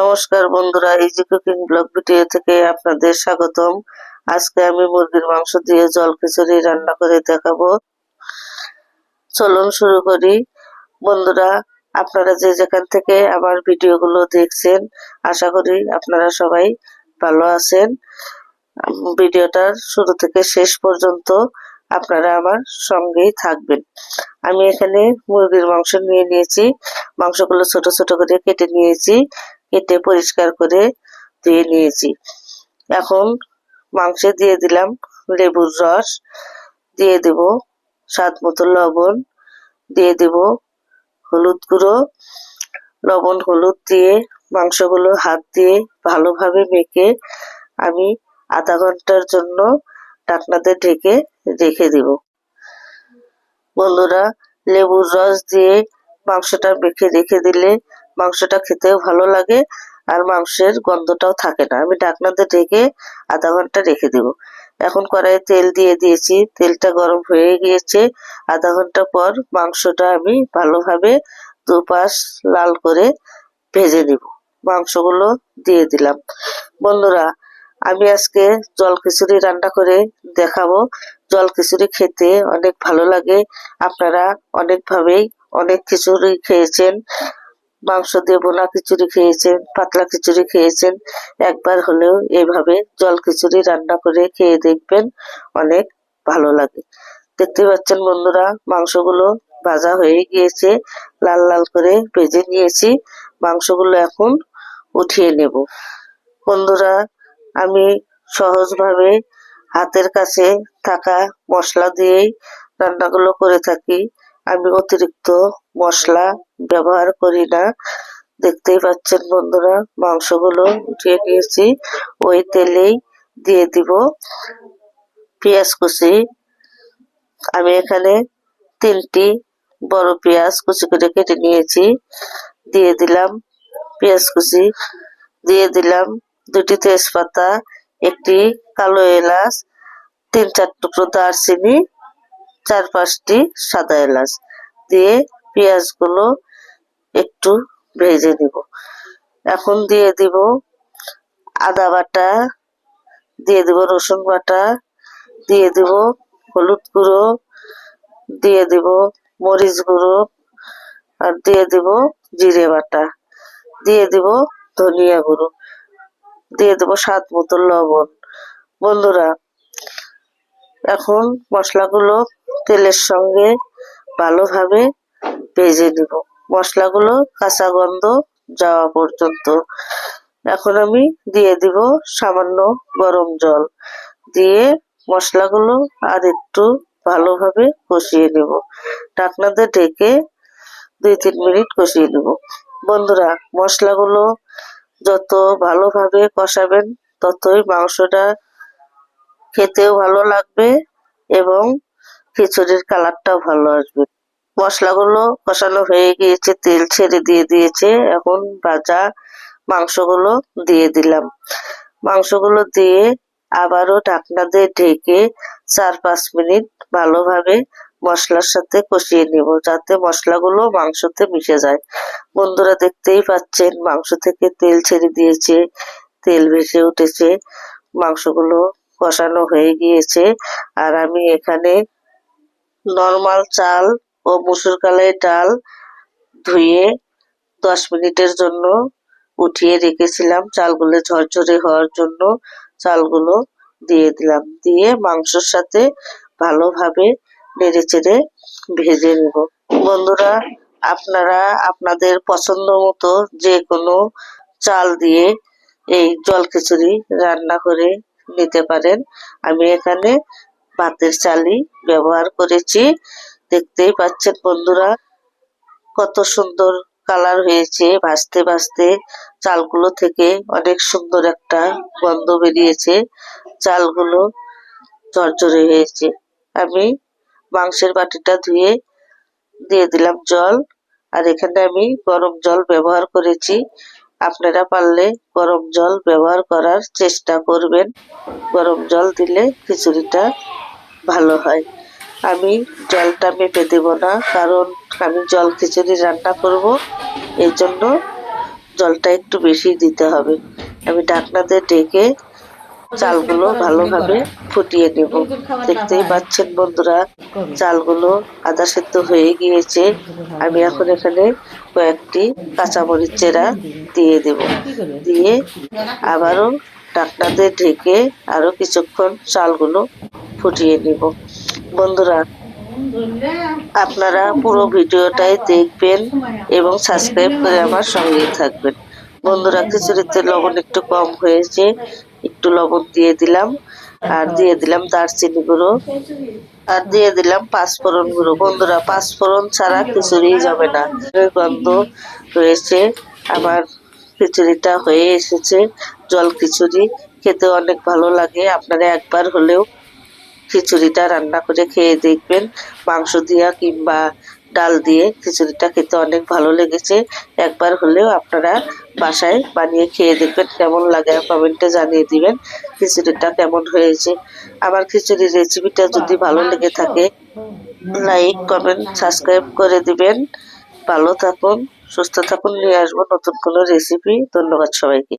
নমস্কার বন্ধুরা, easy cooking blog video থেকে আপনাদের স্বাগতম। আজকে আমি মুরগির মাংস দিয়ে জল খিচুড়ি রান্না করে দেখাবো। চলুন শুরু করি। বন্ধুরা, আপনারা যে যেখান থেকে আমার ভিডিওগুলো দেখছেন, আশা করি আপনারা সবাই ভালো আছেন। ভিডিওটার শুরু থেকে শেষ পর্যন্ত আপনারা আমার সঙ্গেই থাকবেন। আমি এখানে মুরগির মাংস নিয়ে নিয়েছি। মাংসগুলো ছোট ছোট করে কেটে নিয়েছি, কেটে পরিষ্কার করে ধুয়ে নিয়েছি। এখন মাংসে দিয়ে দিলাম লেবুর রস, দিয়ে দেব স্বাদ মতো লবণ, দিয়ে দেব হলুদ গুঁড়ো। লবণ হলুদ দিয়ে মাংসগুলো হাত দিয়ে ভালোভাবে মেখে আমি আধা ঘন্টার জন্য ঢাকনাতে ঢেকে রেখে দেব। বন্ধুরা, লেবুর রস দিয়ে মাংসটা মেখে রেখে দিলে মাংসটা খেতেও ভালো লাগে আর মাংসের গন্ধটাও থাকে না। আমি ঢাকনাতে ঢেকে আধা ঘন্টা রেখে দেব। এখন কড়াইয়ে তেল দিয়ে দিয়েছি, তেলটা গরম হয়ে গিয়েছে। আধা ঘন্টা পর মাংসটা আমি ভালোভাবে দুপাশ লাল করে ভেজে নিব। মাংসগুলো দিয়ে দিলাম। বন্ধুরা, আমি আজকে জল খিচুড়ি রান্না করে দেখাবো। জল খিচুড়ি খেতে অনেক ভালো লাগে। আপনারা অনেকভাবেই অনেক খিচুড়ি খেয়েছেন, মাংস দিয়ে বোনা খিচুড়ি খেয়েছেন, পাতলা খিচুড়ি খেয়েছেন। একবার হলেও এইভাবে জল খিচুড়ি রান্না করে খেয়ে দেখবেন, অনেক ভালো লাগে। দেখতে পাচ্ছেন বন্ধুরা, মাংসগুলো ভাজা হয়ে গিয়েছে, লাল লাল করে ভেজে নিয়েছি। মাংসগুলো এখন উঠিয়ে নেব। বন্ধুরা, আমি সহজভাবে হাতের কাছে থাকা মশলা দিয়েই রান্নাগুলো করে থাকি। আমি অতিরিক্ত মশলা ব্যবহার করি না। দেখতেই পাচ্ছেন বন্ধুরা, মাংসগুলো উঠিয়ে নিয়েছি। ওই তেলেই দিয়ে দিব পেঁয়াজ কুচি। আমি এখানে 3টি বড় পেঁয়াজ কুচি করে কেটে নিয়েছি। দিয়ে দিলাম পেঁয়াজ কুচি, দিয়ে দিলাম 2টি তেজপাতা, 1টি কালো এলাচ, 3-4 টুকরো দারচিনি, 4-5টি সাদা এলাচ দিয়ে পেঁয়াজগুলো একটু ভেজে নিব। এখন দিয়ে দিব আদা বাটা, দিয়ে দিব রসুন বাটা, দিয়ে দিব হলুদ গুঁড়ো, দিয়ে দিব মরিচ গুঁড়ো, আর দিয়ে দিব জিরে বাটা, দিয়ে দিব ধনিয়া গুঁড়ো, দিয়ে দেবো স্বাদ মতো লবণ। বন্ধুরা, এখন মশলাগুলো তেলের সঙ্গে ভালোভাবে ভেজে নিব, মশলাগুলো কাঁচা গন্ধ যাওয়া পর্যন্ত। এখন আমি দিয়ে দিব সামান্য গরম জল, দিয়ে মশলাগুলো আর একটু ভালোভাবে কষিয়ে নেব। ঢাকনাতে ঢেকে 2-3 মিনিট কষিয়ে নেব। বন্ধুরা, মশলাগুলো যত ভালোভাবে কষাবেন ততই মাংসটা খেতেও ভালো লাগবে এবং খিচুড়ির কালারটাও ভালো আসবে। মশলাগুলো কষানো হয়ে গিয়েছে, তেল ছেড়ে দিয়ে দিয়েছে। এখন ভাজা মাংসগুলো দিয়ে দিলাম। মাংসগুলো দিয়ে আবারও ঢাকনা দিয়ে ঢেকে 4-5 মিনিট ভালোভাবে মশলার সাথে কষিয়ে নেব, যাতে মশলাগুলো মাংসতে মিশে যায়। বন্ধুরা, দেখতেই পাচ্ছেন মাংস থেকে তেল ছেড়ে দিয়েছে, তেল ভেসে উঠেছে, মাংসগুলো কষানো হয়ে গিয়েছে। আর আমি এখানে নরমাল চাল ও মসুর কালের ডাল ধুয়ে 10 মিনিটের জন্য উঠিয়ে রেখেছিলাম, চালগুলো ঝরঝরে হওয়ার জন্য। চালগুলো দিয়ে দিলাম, দিয়ে মাংসর সাথে ভালোভাবে নেড়েচেড়ে ভেজে নেব। বন্ধুরা, আপনারা আপনাদের পছন্দ মতো যে কোনো চাল দিয়ে এই জল খিচুড়ি রান্না করে নিতে পারেন। আমি এখানে ভাতের চালই ব্যবহার করেছি। দেখতেই পাচ্ছেন বন্ধুরা, কত সুন্দর কালার হয়েছে। ভাজতে ভাজতে চালগুলো থেকে অনেক সুন্দর একটা গন্ধ বেরিয়েছে, চালগুলো ঝরঝরে হয়েছে। আমি মাংসের বাটিটা ধুয়ে দিয়ে দিলাম জল, আর এখানে আমি গরম জল ব্যবহার করেছি। আপনারা পারলে গরম জল ব্যবহার করার চেষ্টা করবেন, গরম জল দিলে খিচুড়িটা ভালো হয়। আমি জলটা মেপে দেব না, কারণ আমি জল খিচুড়ি রান্না করব, এই জন্য জলটা একটু বেশি দিতে হবে। আমি ঢাকনা দিয়ে ঢেকে চালগুলো ভালোভাবে ফুটিয়ে নেব। দেখতেই পাচ্ছেন বন্ধুরা, চালগুলো আধা সেদ্ধ হয়ে গিয়েছে। আমি এখন এখানে কয়েকটি কাঁচামরিচ চেরা দিয়ে দেব। দিয়ে আবারও ঢাকনা দিয়ে ঢেকে আরো কিছুক্ষণ চালগুলো ফুটিয়ে নিব। বন্ধুরা, আপনারা পুরো ভিডিওটাই দেখবেন এবং সাবস্ক্রাইব করে আমার সঙ্গেই থাকবেন। বন্ধুরা, খিচুড়িতে লবণ একটু কম হয়েছে, একটু লবণ দিয়ে দিলাম। আর দিয়ে দিলাম দারচিনি গুঁড়ো, আর দিয়ে দিলাম পাঁচফোড়ন গুঁড়ো। বন্ধুরা, পাঁচফোড়ন ছাড়া খিচুড়ি যাবে না। গন্ধ রয়েছে, আমার খিচুড়িটা হয়ে এসেছে। জল খিচুড়ি খেতে অনেক ভালো লাগে। আপনারা একবার হলেও খিচুড়িটা রান্না করে খেয়ে দেখবেন। মাংস দিয়া কিংবা ডাল দিয়ে খিচুড়িটা খেতে অনেক ভালো লেগেছে। একবার হলেও আপনারা বাসায় বানিয়ে খেয়ে দেখবেন, কেমন লাগে কমেন্টে জানিয়ে দিবেন খিচুড়িটা কেমন হয়েছে। আমার খিচুড়ির রেসিপিটা যদি ভালো লেগে থাকে, লাইক কমেন্ট সাবস্ক্রাইব করে দিবেন। ভালো থাকুন, সুস্থ থাকুন, নিয়ে আসবো নতুন কোনো রেসিপি। ধন্যবাদ সবাইকে।